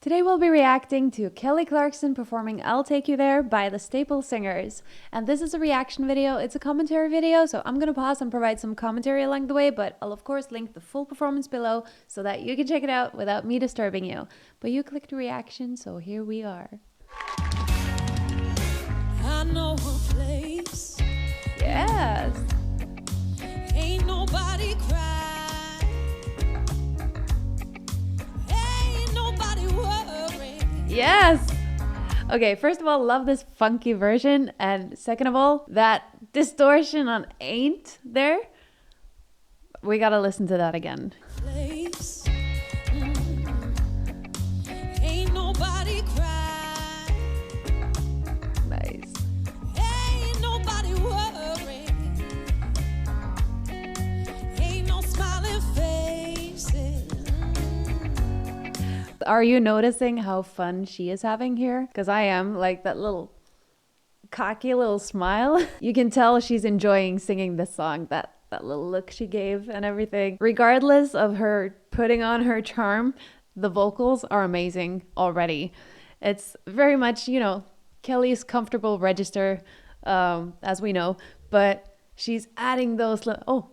Today we'll be reacting to Kelly Clarkson performing I'll Take You There by the Staple Singers. And this is a reaction video, it's a commentary video, so I'm gonna pause and provide some commentary along the way, but I'll of course link the full performance below so that you can check it out without me disturbing you. But you clicked reaction, so here we are. I know a place. Yes. Ain't nobody cry. Ain't nobody worry. Yes. Okay, first of all, love this funky version, and second of all, that distortion on ain't there. We gotta listen to that again. Place. Ain't nobody cry. Nice. Ain't nobody worry. Ain't no smiling faces. Are you noticing how fun she is having here? Because I am, like that little cocky little smile. You can tell she's enjoying singing this song, that little look she gave and everything. Regardless of her putting on her charm, the vocals are amazing already. It's very much, you know, Kelly's comfortable register, as we know, but she's adding those, oh,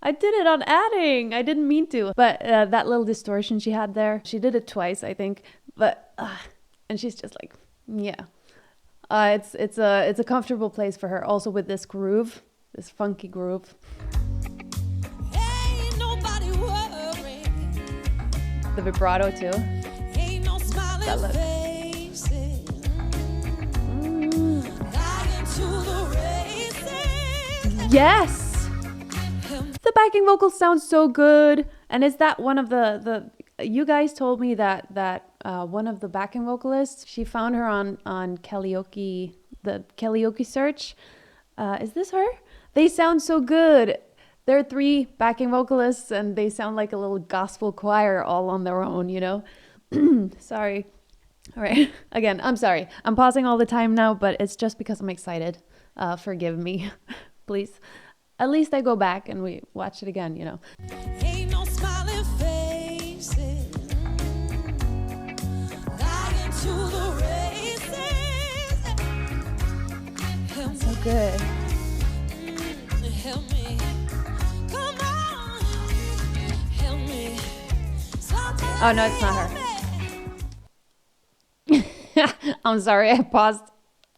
I did it on adding. I didn't mean to. But that little distortion she had there, she did it twice, I think. But and she's just like, yeah. It's a comfortable place for her. Also with this groove, this funky groove. Ain't nobody worry. The vibrato too. Ain't no smiling That look. faces. Lying to the races. Yes. The backing vocals sound so good. And is that one of the you guys told me that one of the backing vocalists, she found her on Kellyoke, the Kellyoke search. Is this her? They sound so good. There are 3 backing vocalists and they sound like a little gospel choir all on their own, you know? Sorry. All right. Again, I'm sorry. I'm pausing all the time now, but it's just because I'm excited. Forgive me, please. At least I go back and we watch it again, you know. Ain't no smiling faces. Lying to the races. Help So good. me, help me. Come on, help me. Somebody Oh, no, it's not her. help me. I'm sorry, I paused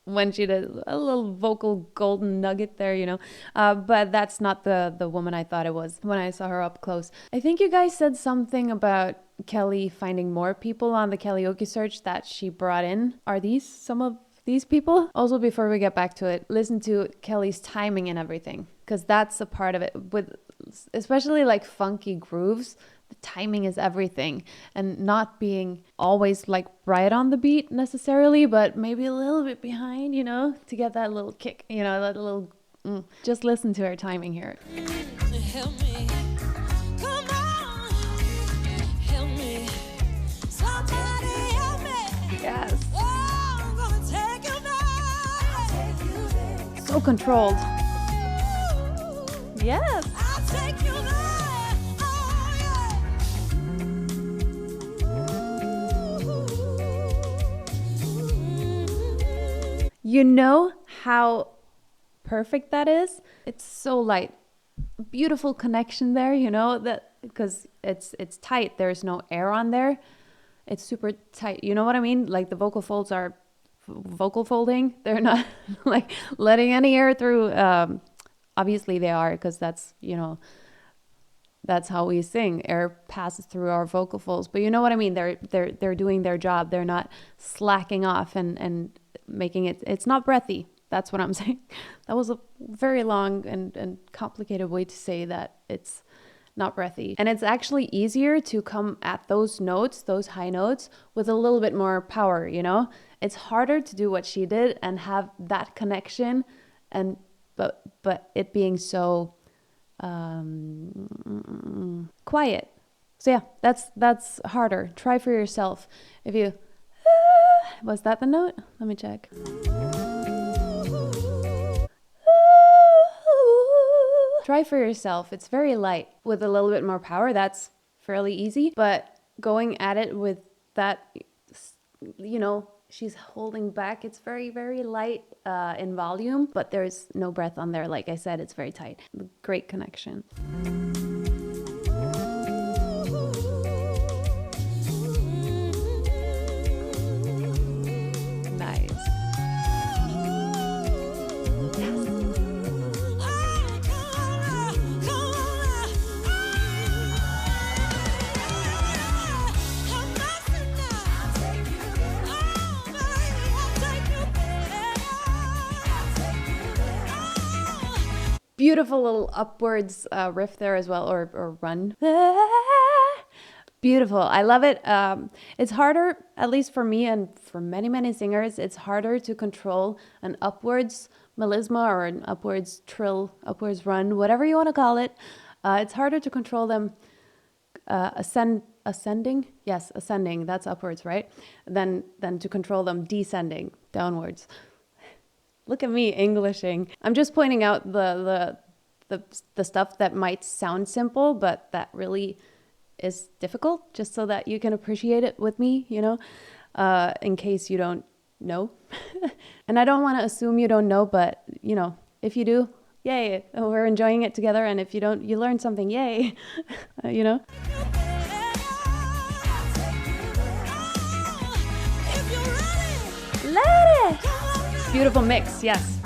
when she did a little vocal golden nugget there, you know. But that's not the woman I thought it was when I saw her up close. I think you guys said something about Kelly finding more people on the Kellyoke search that she brought in. Are these some of these people? Also, before we get back to it, listen to Kelly's timing and everything, because that's a part of it. With especially like funky grooves, the timing is everything, and not being always like right on the beat necessarily, but maybe a little bit behind, you know, to get that little kick, you know, that little just listen to her timing here. Help me. Come on, help me. Somebody help me. Yes. Oh, I'm gonna take you there. Take you there. So controlled. Yes. I'll take you there. Oh, yeah. You know how perfect that is? It's so light. Beautiful connection there, you know, that because it's tight. There's no air on there. It's super tight. You know what I mean? Like the vocal folds are vocal folding. They're not like letting any air through. Obviously they are, because that's, you know, that's how we sing. Air passes through our vocal folds. But you know what I mean? They're doing their job. They're not slacking off and making it. It's not breathy. That's what I'm saying. That was a very long and complicated way to say that it's not breathy. And it's actually easier to come at those notes, those high notes, with a little bit more power, you know? It's harder to do what she did and have that connection, and but it being so quiet. So yeah, that's harder. Try for yourself. If you was that the note? Let me check. Try for yourself. It's very light. With a little bit more power, that's fairly easy. But going at it with that, you know, she's holding back. It's very, very light in volume, but there's no breath on there. Like I said, it's very tight. Great connection. Nice. Beautiful little upwards riff there as well, or run. Beautiful. I love it. It's harder, at least for me and for many, many singers, it's harder to control an upwards melisma or an upwards trill, upwards run, whatever you want to call it. It's harder to control them ascending. Yes, ascending. That's upwards, right? Than to control them descending downwards. Look at me Englishing. I'm just pointing out the stuff that might sound simple, but that really is difficult, just so that you can appreciate it with me, you know, in case you don't know. And I don't want to assume you don't know, but, you know, if you do, yay, we're enjoying it together. And if you don't, you learn something, yay, you know. Let it! Beautiful mix, yes.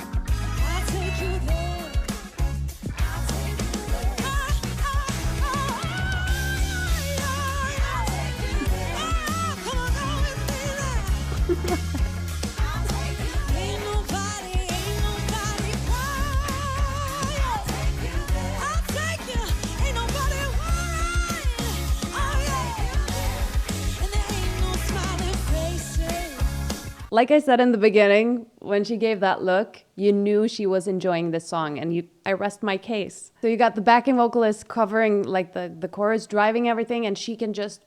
Like I said in the beginning, when she gave that look, you knew she was enjoying this song, and I rest my case. So you got the backing vocalist covering like the chorus, driving everything, and she can just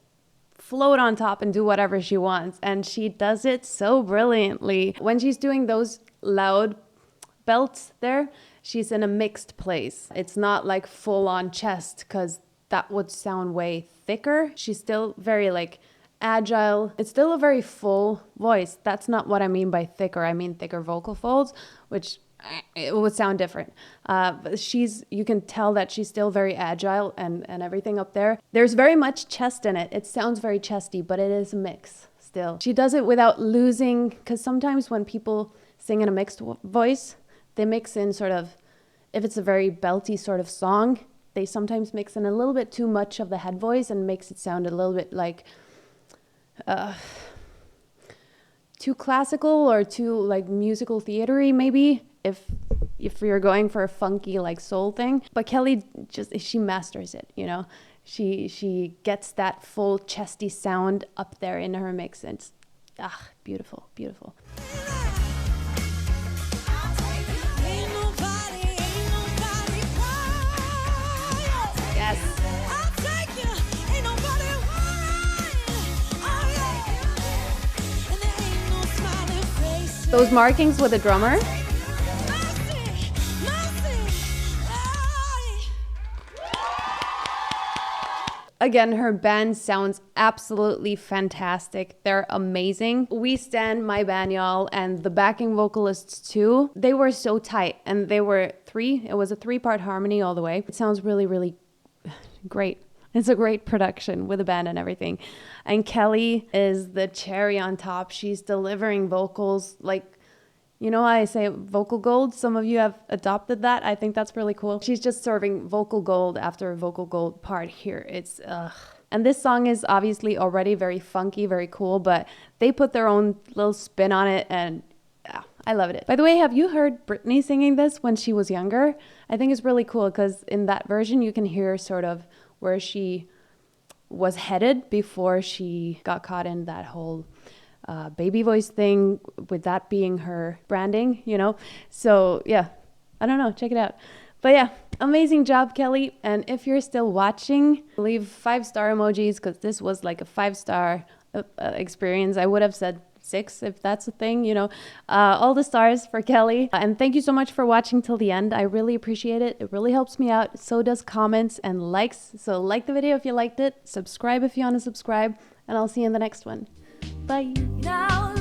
float on top and do whatever she wants. And she does it so brilliantly. When she's doing those loud belts there, she's in a mixed place. It's not like full on chest, because that would sound way thicker. She's still very like agile. It's still a very full voice. That's not what I mean by thicker. I mean thicker vocal folds, which it would sound different. But you can tell that she's still very agile and everything up there. There's very much chest in it. It sounds very chesty, but it is a mix still. She does it without losing, because sometimes when people sing in a mixed voice, they mix in sort of, if it's a very belty sort of song, they sometimes mix in a little bit too much of the head voice and makes it sound a little bit like too classical or too like musical theatery, maybe, if you're going for a funky like soul thing. But Kelly she masters it, you know. She gets that full chesty sound up there in her mix, and it's beautiful, beautiful. Yes. Those markings with the drummer. Again, her band sounds absolutely fantastic. They're amazing. We stand my band, y'all, and the backing vocalists too. They were so tight, and they were it was a 3-part harmony all the way. It sounds really, really great. It's a great production with a band and everything. And Kelly is the cherry on top. She's delivering vocals like, you know, I say vocal gold. Some of you have adopted that. I think that's really cool. She's just serving vocal gold after vocal gold part here. It's, And this song is obviously already very funky, very cool, but they put their own little spin on it, and I loved it. By the way, have you heard Britney singing this when she was younger? I think it's really cool because in that version, you can hear sort of where she was headed before she got caught in that whole baby voice thing, with that being her branding, you know? So yeah, I don't know, check it out. But yeah, amazing job, Kelly. And if you're still watching, leave 5-star emojis, because this was like a 5-star experience. I would have said 6 if that's a thing, you know. All the stars for Kelly. And thank you so much for watching till the end. I really appreciate it. It really helps me out. So does comments and likes. So like the video if you liked it. Subscribe if you want to subscribe. and I'll see you in the next one. Bye. Now